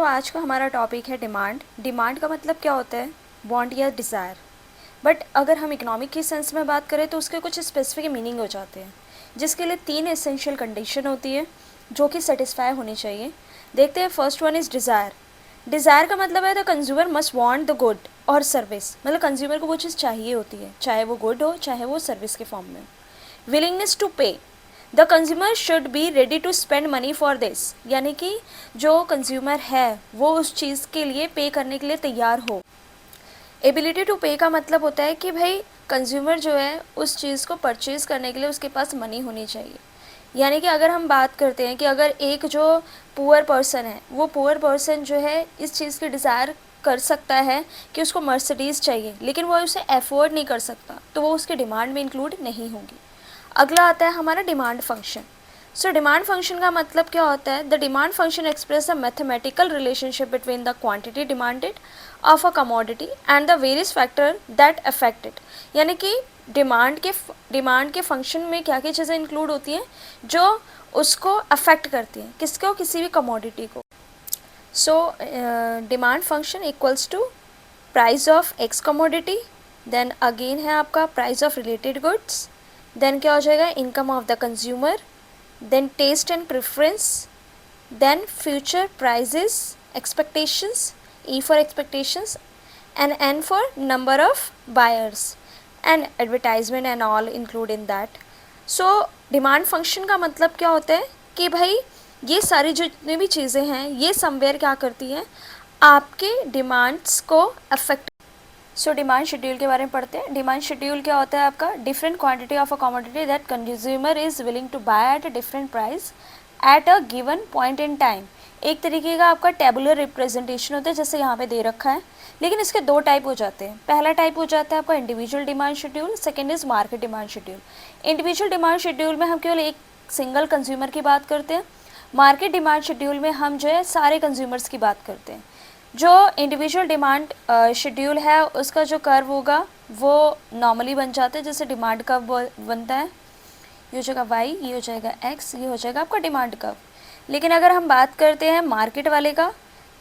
आज का हमारा टॉपिक है डिमांड। डिमांड का मतलब क्या होता है? वांट या डिज़ायर। बट अगर हम इकोनॉमिक के सेंस में बात करें तो उसके कुछ स्पेसिफिक मीनिंग हो जाते हैं, जिसके लिए 3 एसेंशियल कंडीशन होती है जो कि सेटिस्फाई होनी चाहिए। देखते हैं, first one is desire. Desire का मतलब है the consumer must want the good और सर्विस, मतलब कंज्यूमर को वो चीज़ चाहिए होती है, चाहे वो गुड हो चाहे वो सर्विस के फॉर्म में हो। Willingness to pay, the consumer should be ready to spend money for this, यानी कि जो कंज्यूमर है वो उस चीज़ के लिए पे करने के लिए तैयार हो। एबिलिटी टू पे का मतलब होता है कि भाई कंज्यूमर जो है उस चीज़ को परचेज़ करने के लिए उसके पास मनी होनी चाहिए। यानी कि अगर हम बात करते हैं कि अगर एक जो पुअर पर्सन है, वो पुअर पर्सन जो है इस चीज़ की डिज़ायर कर सकता है कि उसको मर्सिडीज़ चाहिए, लेकिन वो उसे अफोर्ड नहीं कर सकता, तो वो उसके डिमांड में इंक्लूड नहीं होगी। अगला आता है हमारा डिमांड फंक्शन। डिमांड फंक्शन का मतलब क्या होता है? The demand function express the mathematical relationship between the quantity demanded of a commodity and the various factor that affect it. यानी कि डिमांड के फंक्शन में क्या क्या चीज़ें इंक्लूड होती हैं जो उसको अफेक्ट करती हैं, किसको? किसी भी कमोडिटी को। Demand function equals to price of x commodity, then again है आपका price of related goods, then क्या हो जाएगा? Income of the consumer, then taste and preference, then future prices expectations, E for expectations, and N for number of buyers, and advertisement and all include in that. Demand function का मतलब क्या होता है कि भाई ये सारी जितनी भी चीज़ें हैं ये समवेयर क्या करती हैं? आपके डिमांड्स को अफेक्ट। डिमांड शेड्यूल के बारे में पढ़ते हैं। डिमांड शेड्यूल क्या होता है आपका? Different quantity of a commodity that consumer is willing to buy at a different price at a given point in time. एक तरीके का आपका टेबुलर रिप्रेजेंटेशन होता है, जैसे यहाँ पे दे रखा है, लेकिन इसके दो टाइप हो जाते हैं। पहला टाइप हो जाता है आपका individual demand schedule, second is market demand schedule. Individual demand schedule में हम केवल एक सिंगल कंज्यूमर की बात करते हैं। मार्केट डिमांड शेड्यूल में हम जो है सारे कंज्यूमर्स की बात करते हैं। जो इंडिविजुअल डिमांड शेड्यूल है उसका जो कर्व होगा वो नॉर्मली बन जाता है, जैसे डिमांड कर्व बनता है, ये हो जाएगा वाई, ये हो जाएगा एक्स, ये हो जाएगा आपका डिमांड कर्व। लेकिन अगर हम बात करते हैं मार्केट वाले का,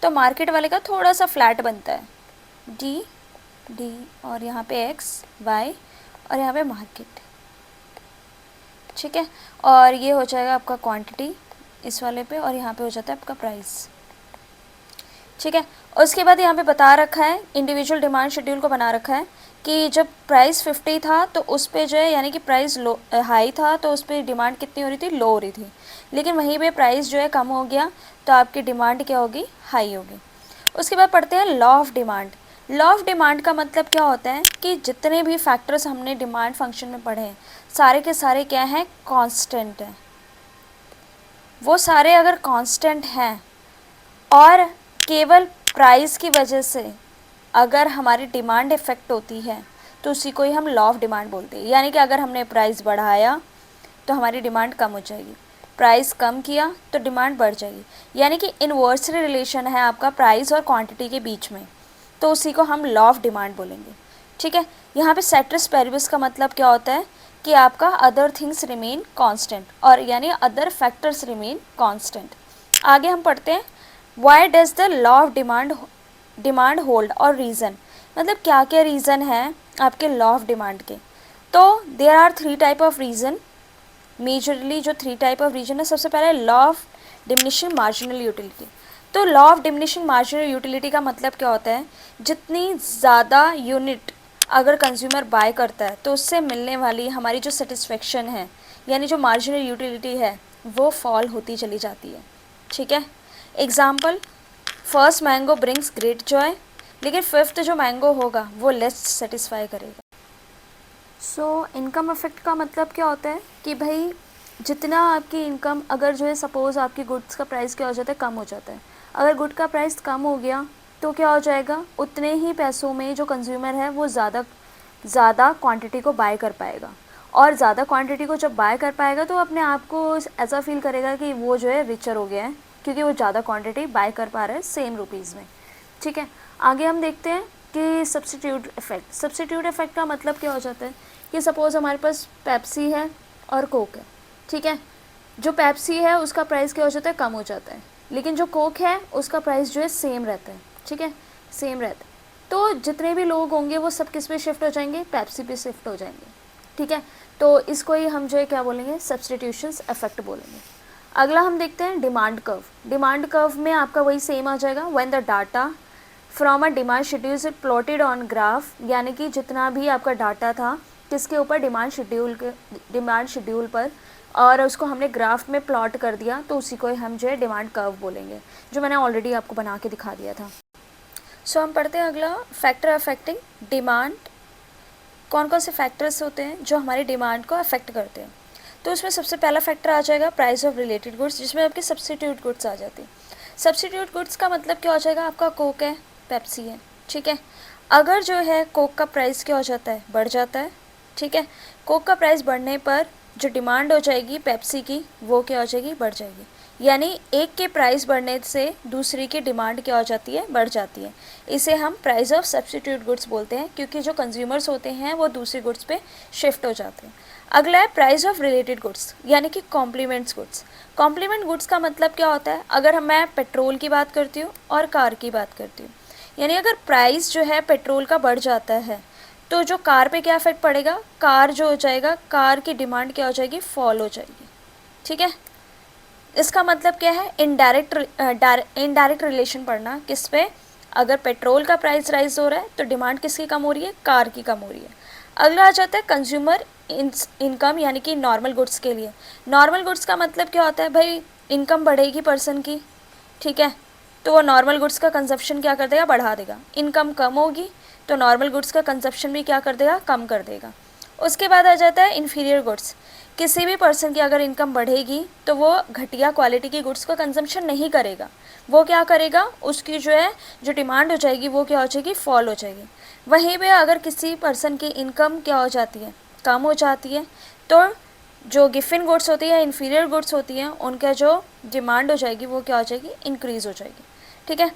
तो मार्केट वाले का थोड़ा सा फ्लैट बनता है, डी डी और यहाँ पे एक्स वाई और यहाँ पे मार्केट, ठीक है। और ये हो जाएगा आपका क्वांटिटी इस वाले पे, और यहाँ पे हो जाता है आपका प्राइस, ठीक है। उसके बाद यहाँ पे बता रखा है, इंडिविजुअल डिमांड शेड्यूल को बना रखा है कि जब प्राइस 50 था तो उस पर जो है, यानी कि प्राइस लो हाई था तो उस पर डिमांड कितनी हो रही थी? लो हो रही थी। लेकिन वहीं पे प्राइस जो है कम हो गया तो आपकी डिमांड क्या होगी? हाई होगी। उसके बाद पढ़ते हैं law of demand. Law of demand का मतलब क्या होता है कि जितने भी फैक्टर्स हमने डिमांड फंक्शन में पढ़े हैं सारे के सारे क्या हैं? कॉन्स्टेंट हैं। वो सारे अगर कॉन्स्टेंट हैं और केवल प्राइस की वजह से अगर हमारी डिमांड इफेक्ट होती है तो उसी को ही हम लॉ ऑफ डिमांड बोलते हैं। यानी कि अगर हमने प्राइस बढ़ाया तो हमारी डिमांड कम हो जाएगी, प्राइस कम किया तो डिमांड बढ़ जाएगी। यानी कि इन्वर्सली रिलेशन है आपका प्राइस और क्वांटिटी के बीच में, तो उसी को हम लॉ ऑफ डिमांड बोलेंगे, ठीक है। यहाँ पे सेट्रिस पेरिबिस का मतलब क्या होता है कि आपका अदर थिंग्स रिमेन कांस्टेंट, और यानी अदर फैक्टर्स रिमेन कांस्टेंट। आगे हम पढ़ते हैं why does the law of demand hold, और रीज़न, मतलब क्या क्या रीज़न है आपके लॉ ऑफ डिमांड के। तो there are 3 type of reason, majorly जो 3 टाइप ऑफ रीज़न है। सबसे पहले law of diminishing marginal utility. तो law of diminishing marginal utility का मतलब क्या होता है? जितनी ज़्यादा यूनिट अगर कंज्यूमर बाय करता है तो उससे मिलने वाली हमारी जो सेटिस्फेक्शन है, यानी जो मार्जिनल यूटिलिटी है, वो फॉल होती चली जाती है, ठीक है। Example, first mango brings great Joy, लेकिन फिफ्थ जो मैंगो होगा वो लेस सेटिस्फाई करेगा। इनकम इफेक्ट का मतलब क्या होता है कि भाई जितना आपकी इनकम, अगर जो है सपोज़ आपकी गुड्स का प्राइस क्या हो जाता है? कम हो जाता है। अगर गुड का प्राइस कम हो गया तो क्या हो जाएगा? उतने ही पैसों में जो कंज्यूमर है वो ज़्यादा क्वांटिटी को बाय कर पाएगा, और ज़्यादा क्वांटिटी को जब बाय कर पाएगा तो अपने आप को ऐसा फील करेगा कि वो जो है रिचर हो गया है, क्योंकि वो ज़्यादा क्वांटिटी बाय कर पा रहा है सेम रुपीज़ में, ठीक है। आगे हम देखते हैं कि सब्स्टिट्यूट इफेक्ट। सब्स्टिट्यूट इफेक्ट का मतलब क्या हो जाता है कि सपोज़ हमारे पास पेप्सी है और कोक है, ठीक है। जो पेप्सी है उसका प्राइस क्या हो जाता है? कम हो जाता है, लेकिन जो कोक है उसका प्राइस जो है सेम रहता है, ठीक है, सेम रहता है। तो जितने भी लोग होंगे वो सब किस पे शिफ्ट हो जाएंगे, पेप्सी पे शिफ्ट हो जाएंगे, ठीक है। तो इसको ही हम जो है क्या बोलेंगे, सब्सटीट्यूशंस इफेक्ट बोलेंगे। अगला हम देखते हैं डिमांड कर्व। डिमांड कर्व में आपका वही सेम आ जाएगा, when the data from a demand schedule is plotted on graph, यानी कि जितना भी आपका डाटा था किसके ऊपर, डिमांड शेड्यूल पर, और उसको हमने ग्राफ में प्लॉट कर दिया, तो उसी को हम जो है डिमांड कर्व बोलेंगे, जो मैंने ऑलरेडी आपको बना के दिखा दिया था। सो हम पढ़ते हैं अगला, फैक्टर अफेक्टिंग डिमांड। कौन कौन से फैक्टर्स होते हैं जो हमारी डिमांड को अफेक्ट करते हैं। तो उसमें सबसे पहला फैक्टर आ जाएगा प्राइस ऑफ रिलेटेड गुड्स, जिसमें आपके सब्स्टिट्यूट गुड्स आ जाती हैं। सब्स्टिट्यूट गुड्स का मतलब क्या हो जाएगा, आपका कोक है, पेप्सी है, ठीक है। अगर जो है कोक का प्राइस क्या हो जाता है, बढ़ जाता है, ठीक है। कोक का प्राइस बढ़ने पर जो डिमांड हो जाएगी पेप्सी की, वो क्या हो जाएगी, बढ़ जाएगी। यानी एक के प्राइस बढ़ने से दूसरी की डिमांड क्या हो जाती है, बढ़ जाती है। इसे हम प्राइस ऑफ सब्स्टिट्यूट गुड्स बोलते हैं, क्योंकि जो कंज्यूमर्स होते हैं वो दूसरी गुड्स पे शिफ्ट हो जाते हैं। अगला है प्राइस ऑफ रिलेटेड गुड्स, यानी कि कॉम्प्लीमेंट्स गुड्स। कॉम्प्लीमेंट गुड्स का मतलब क्या होता है, अगर मैं पेट्रोल की बात करती हूँ और कार की बात करती हूँ, यानी अगर प्राइस जो है पेट्रोल का बढ़ जाता है तो जो कार पे क्या इफेक्ट पड़ेगा, कार जो हो जाएगा, कार की डिमांड क्या हो जाएगी, फॉल हो जाएगी, ठीक है। इसका मतलब क्या है, इनडायरेक्ट रिलेशन पढ़ना किस पे, अगर पेट्रोल का प्राइस राइज हो रहा है तो डिमांड किसकी कम हो रही है, कार की कम हो रही है। अगला आ जाता है कंज्यूमर इनकम, यानी कि नॉर्मल गुड्स के लिए। नॉर्मल गुड्स का मतलब क्या होता है, भाई इनकम बढ़ेगी पर्सन की, ठीक है, तो वो नॉर्मल गुड्स का कंजप्शन क्या कर देगा, बढ़ा देगा। इनकम कम होगी तो नॉर्मल गुड्स का कंजप्शन भी क्या कर देगा, कम कर देगा। उसके बाद आ जाता है इन्फीरियर गुड्स। किसी भी पर्सन की अगर इनकम बढ़ेगी तो वो घटिया क्वालिटी की गुड्स का कंजम्पशन नहीं करेगा, वो क्या करेगा, उसकी जो है जो डिमांड हो जाएगी वो क्या हो जाएगी, फॉल हो जाएगी। वहीं पे अगर किसी पर्सन की इनकम क्या हो जाती है, कम हो जाती है, तो जो गिफिन गुड्स होती है, इन्फीरियर गुड्स होती हैं, उनका जो डिमांड हो जाएगी वो क्या हो जाएगी, इंक्रीज़ हो जाएगी, ठीक है।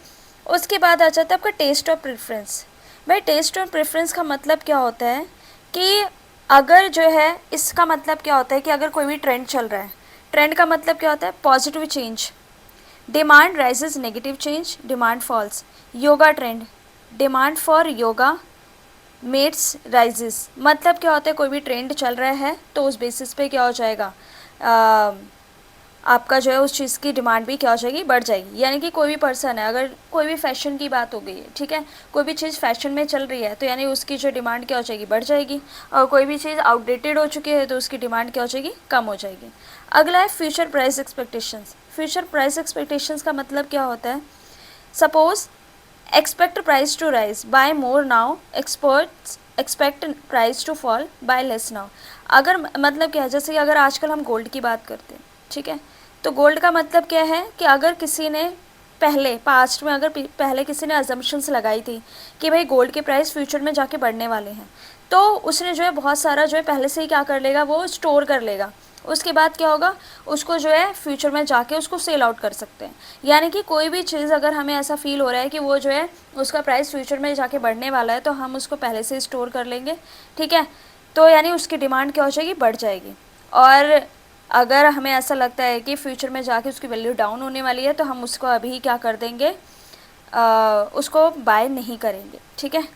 उसके बाद आ जाता है आपका टेस्ट और प्रेफरेंस। भाई टेस्ट और प्रेफरेंस का मतलब क्या होता है कि अगर जो है, इसका मतलब क्या होता है कि अगर कोई भी ट्रेंड चल रहा है, ट्रेंड का मतलब क्या होता है, positive change, demand rises, negative change, demand falls. Yoga trend, demand for yoga mats rises, मतलब क्या होता है, कोई भी ट्रेंड चल रहा है तो उस बेसिस पे क्या हो जाएगा, आपका जो है उस चीज़ की डिमांड भी क्या हो जाएगी, बढ़ जाएगी। यानी कि कोई भी पर्सन है, अगर कोई भी फैशन की बात हो गई है, ठीक है, कोई भी चीज़ फैशन में चल रही है तो यानी उसकी जो डिमांड क्या हो जाएगी, बढ़ जाएगी। और कोई भी चीज़ आउटडेटेड हो चुकी है तो उसकी डिमांड क्या हो जाएगी, कम हो जाएगी। अगला है future price expectations. Future price expectations का मतलब क्या होता है, suppose expect price to rise by more now, experts expect price to fall by less now. अगर मतलब क्या है, जैसे कि अगर आजकल हम गोल्ड की बात करते हैं, ठीक है, तो गोल्ड का मतलब क्या है कि अगर किसी ने पहले पास्ट में, अगर पहले किसी ने अजम्पशंस लगाई थी कि भाई गोल्ड के प्राइस फ्यूचर में जाके बढ़ने वाले हैं, तो उसने जो है बहुत सारा जो है पहले से ही क्या कर लेगा, वो स्टोर कर लेगा। उसके बाद क्या होगा, उसको जो है फ्यूचर में जाके उसको सेल आउट कर सकते हैं। यानी कि कोई भी चीज़ अगर हमें ऐसा फील हो रहा है कि वो जो है उसका प्राइस फ्यूचर में जाके बढ़ने वाला है, तो हम उसको पहले से स्टोर कर लेंगे, ठीक है, तो यानी उसकी डिमांड क्या हो जाएगी, बढ़ जाएगी। और अगर हमें ऐसा लगता है कि फ्यूचर में जाके उसकी वैल्यू डाउन होने वाली है तो हम उसको अभी क्या कर देंगे, उसको बाय नहीं करेंगे, ठीक है।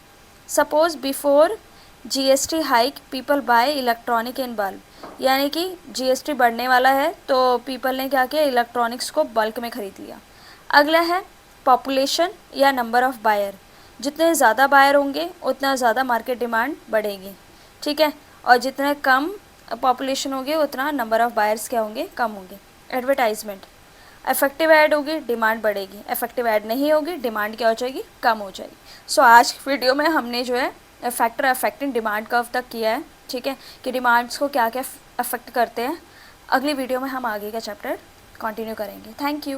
Suppose before GST hike people bye electronic in bulk, यानी कि जीएसटी बढ़ने वाला है तो पीपल ने क्या किया, इलेक्ट्रॉनिक्स को बल्क में ख़रीद लिया। अगला है पॉपुलेशन या नंबर ऑफ़ बायर। जितने ज़्यादा बायर होंगे उतना ज़्यादा मार्केट डिमांड बढ़ेगी, ठीक है, और जितने कम पॉपुलेशन होगी उतना नंबर ऑफ़ बायर्स क्या होंगे, कम होंगे। एडवर्टाइजमेंट, इफेक्टिव ऐड होगी, डिमांड बढ़ेगी, इफेक्टिव ऐड नहीं होगी, डिमांड क्या हो जाएगी, कम हो जाएगी। सो आज वीडियो में हमने जो है फैक्टर अफेक्टिंग डिमांड कर्व तक किया है, ठीक है, कि डिमांड्स को क्या क्या अफेक्ट करते हैं। अगली वीडियो में हम आगे का चैप्टर कंटिन्यू करेंगे। Thank you.